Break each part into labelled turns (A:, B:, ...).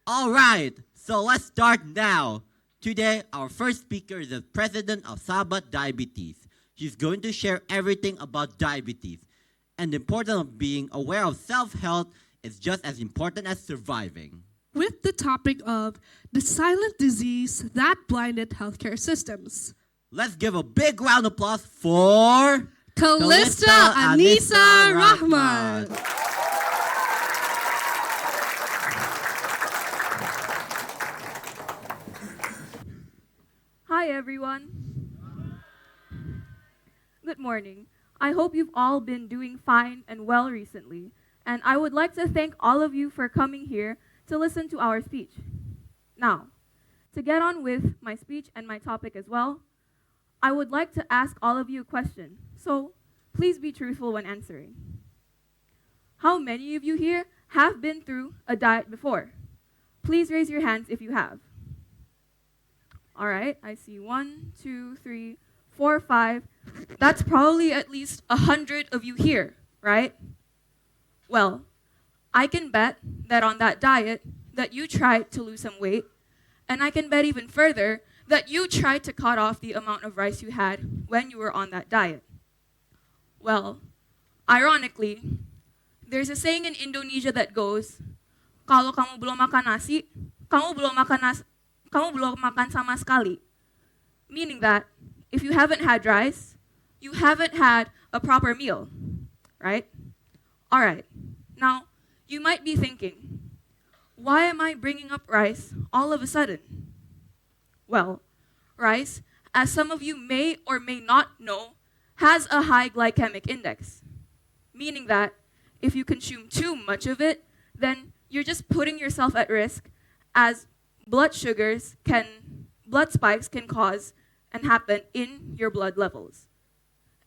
A: All right, so let's start now. Today, our first speaker is the president of Sabat Diabetes. She's going to share everything about diabetes. And the importance of being aware of self-health is just as important as surviving.
B: With the topic of the silent disease that blinded healthcare systems.
A: Let's give a big round of applause for
B: Callista Annisa Rachman.
C: Hi everyone. Good morning. I hope you've all been doing fine and well recently, and I would like to thank all of you for coming here to listen to our speech. Now, to get on with my speech and my topic as well, I would like to ask all of you a question, so please be truthful when answering. How many of you here have been through a diet before? Please raise your hands if you have. All right, I see 1, 2, 3, 4, 5. That's probably at least 100 of you here, right? Well, I can bet that on that diet that you tried to lose some weight, and I can bet even further that you tried to cut off the amount of rice you had when you were on that diet. Well, ironically, there's a saying in Indonesia that goes, "Kalau kamu belum makan nasi, kamu belum makan sama sekali." Meaning that if you haven't had rice, you haven't had a proper meal, right? All right. Now, you might be thinking, why am I bringing up rice all of a sudden? Well, rice, as some of you may or may not know, has a high glycemic index, meaning that if you consume too much of it, then you're just putting yourself at risk, as blood spikes can cause and happen in your blood levels.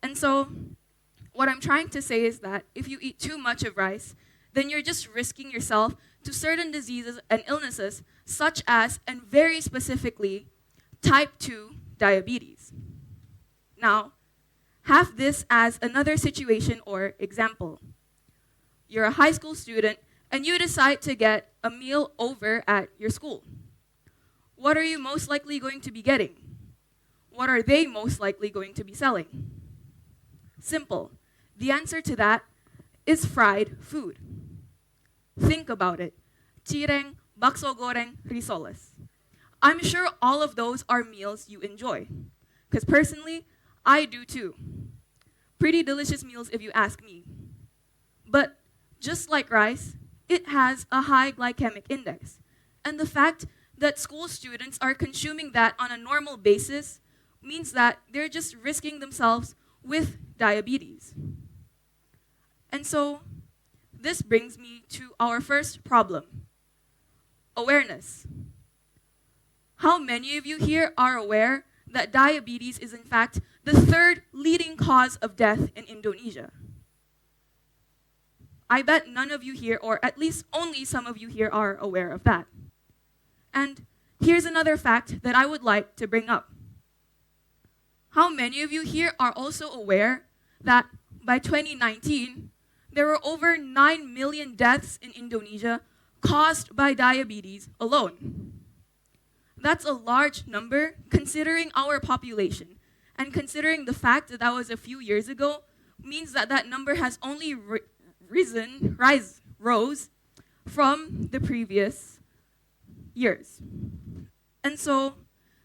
C: And so, what I'm trying to say is that if you eat too much of rice, then you're just risking yourself to certain diseases and illnesses, such as, and very specifically, type 2 diabetes. Now, have this as another situation or example. You're a high school student and you decide to get a meal over at your school. What are you most likely going to be getting? What are they most likely going to be selling? Simple. The answer to that is fried food. Think about it. Cireng, bakso goreng, risoles. I'm sure all of those are meals you enjoy. Because personally, I do too. Pretty delicious meals if you ask me. But just like rice, it has a high glycemic index. And the fact that school students are consuming that on a normal basis means that they're just risking themselves with diabetes. And so, this brings me to our first problem, awareness. How many of you here are aware that diabetes is in fact the third leading cause of death in Indonesia? I bet none of you here, or at least only some of you here, are aware of that. And here's another fact that I would like to bring up. How many of you here are also aware that by 2019, there were over 9 million deaths in Indonesia caused by diabetes alone? That's a large number considering our population, and considering the fact that that was a few years ago means that that number has only rose from the previous years. And so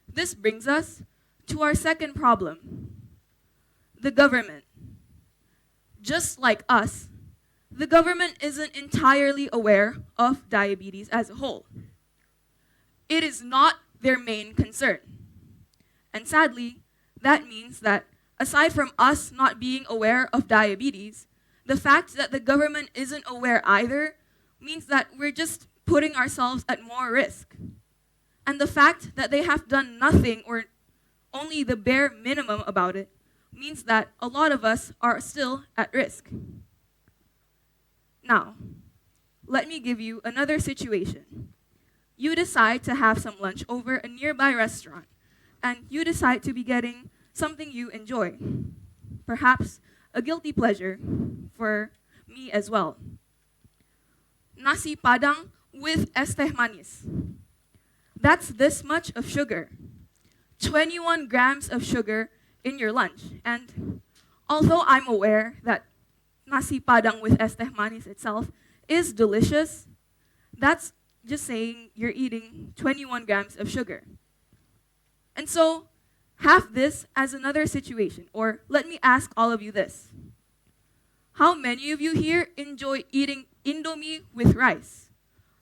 C: this brings us to our second problem, the government. Just like us, the government isn't entirely aware of diabetes as a whole. It is not their main concern. And sadly, that means that aside from us not being aware of diabetes, the fact that the government isn't aware either means that we're just putting ourselves at more risk. And the fact that they have done nothing or only the bare minimum about it means that a lot of us are still at risk. Now, let me give you another situation. You decide to have some lunch over a nearby restaurant, and you decide to be getting something you enjoy. Perhaps a guilty pleasure for me as well. Nasi Padang with estehmanis. That's this much of sugar. 21 grams of sugar in your lunch. And although I'm aware that nasi padang with estehmanis itself is delicious, that's just saying you're eating 21 grams of sugar. And so, have this as another situation, or let me ask all of you this. How many of you here enjoy eating Indomie with rice?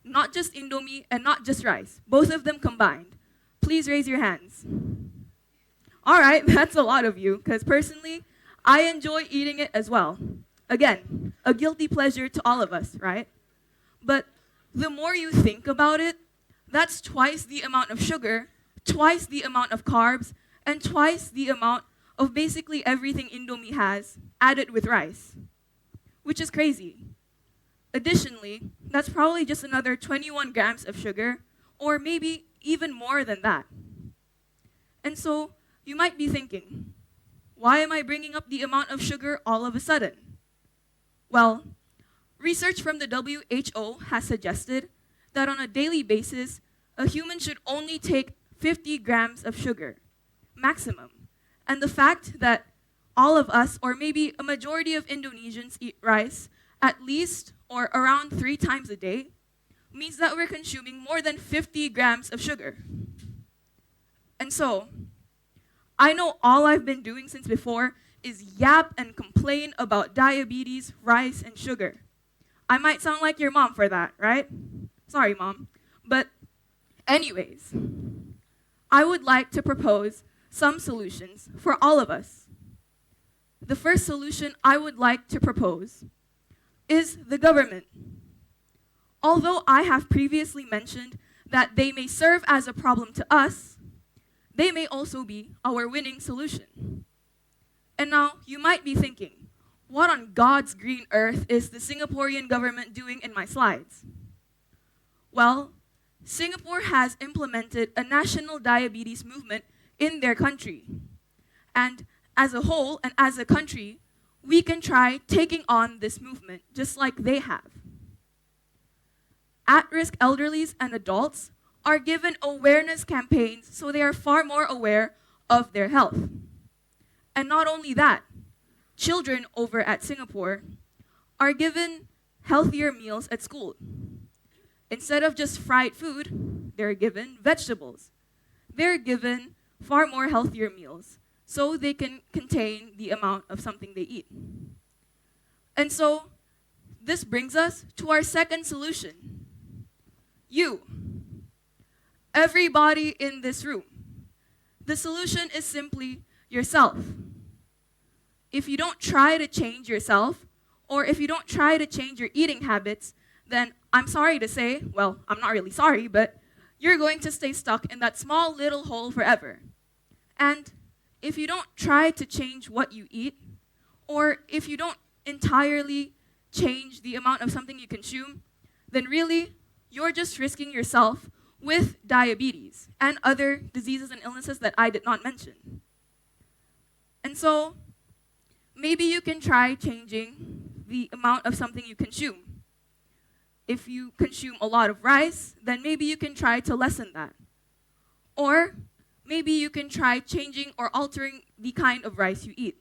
C: Not just Indomie and not just rice, both of them combined. Please raise your hands. All right, that's a lot of you, because personally, I enjoy eating it as well. Again, a guilty pleasure to all of us, right? But the more you think about it, that's twice the amount of sugar, twice the amount of carbs, and twice the amount of basically everything Indomie has added with rice, which is crazy. Additionally, that's probably just another 21 grams of sugar, or maybe even more than that. And so, you might be thinking, why am I bringing up the amount of sugar all of a sudden? Well, research from the WHO has suggested that on a daily basis, a human should only take 50 grams of sugar, maximum. And the fact that all of us, or maybe a majority of Indonesians, eat rice at least or around 3 times a day, means that we're consuming more than 50 grams of sugar. And so, I know all I've been doing since before is yap and complain about diabetes, rice, and sugar. I might sound like your mom for that, right? Sorry, Mom. But anyways, I would like to propose some solutions for all of us. The first solution I would like to propose is the government. Although I have previously mentioned that they may serve as a problem to us, they may also be our winning solution. And now, you might be thinking, what on God's green earth is the Singaporean government doing in my slides? Well, Singapore has implemented a national diabetes movement in their country. And as a whole and as a country, we can try taking on this movement just like they have. At-risk elderlies and adults are given awareness campaigns so they are far more aware of their health. And not only that, children over at Singapore are given healthier meals at school. Instead of just fried food, they're given vegetables. They're given far more healthier meals so they can contain the amount of something they eat. And so, this brings us to our second solution. You. Everybody in this room. The solution is simply yourself. If you don't try to change yourself, or if you don't try to change your eating habits, then I'm sorry to say, well, I'm not really sorry, but you're going to stay stuck in that small little hole forever. And if you don't try to change what you eat, or if you don't entirely change the amount of something you consume, then really, you're just risking yourself with diabetes and other diseases and illnesses that I did not mention. And so, maybe you can try changing the amount of something you consume. If you consume a lot of rice, then maybe you can try to lessen that. Or maybe you can try changing or altering the kind of rice you eat.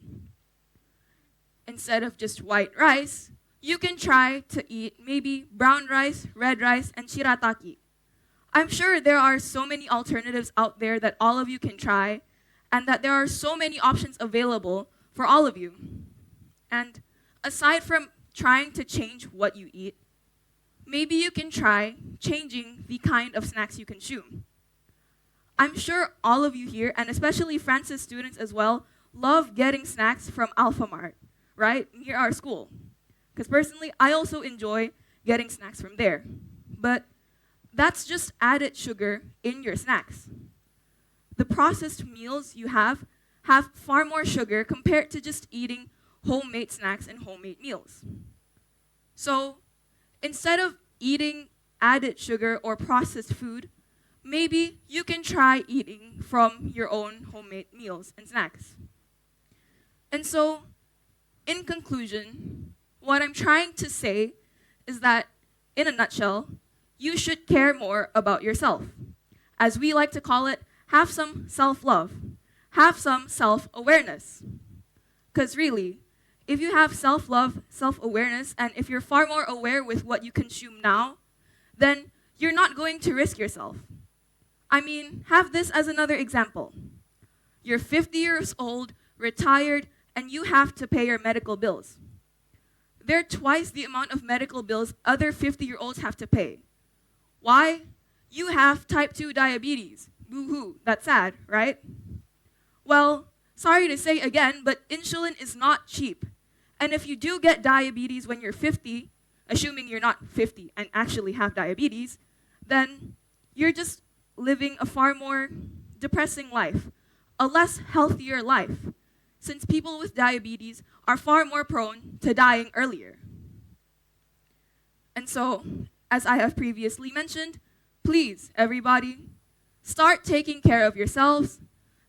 C: Instead of just white rice, you can try to eat maybe brown rice, red rice, and shirataki. I'm sure there are so many alternatives out there that all of you can try, and that there are so many options available for all of you. And aside from trying to change what you eat, maybe you can try changing the kind of snacks you consume. I'm sure all of you here, and especially Francis students as well, love getting snacks from Alphamart, right, near our school. Because personally, I also enjoy getting snacks from there. But that's just added sugar in your snacks. The processed meals you have far more sugar compared to just eating homemade snacks and homemade meals. So, instead of eating added sugar or processed food, maybe you can try eating from your own homemade meals and snacks. And so, in conclusion, what I'm trying to say is that, in a nutshell, you should care more about yourself. As we like to call it, have some self-love. Have some self-awareness. Because really, if you have self-love, self-awareness, and if you're far more aware with what you consume now, then you're not going to risk yourself. I mean, have this as another example. You're 50 years old, retired, and you have to pay your medical bills. They're twice the amount of medical bills other 50-year-olds have to pay. Why? You have type 2 diabetes. Boo-hoo, that's sad, right? Well, sorry to say again, but insulin is not cheap. And if you do get diabetes when you're 50, assuming you're not 50 and actually have diabetes, then you're just living a far more depressing life, a less healthier life, since people with diabetes are far more prone to dying earlier. And so, as I have previously mentioned, please, everybody, start taking care of yourselves,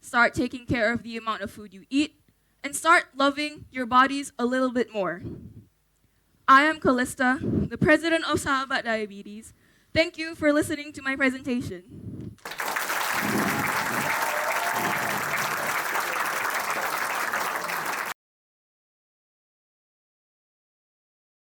C: start taking care of the amount of food you eat, and start loving your bodies a little bit more. I am Callista, the president of Sahabat Diabetes. Thank you for listening to my presentation.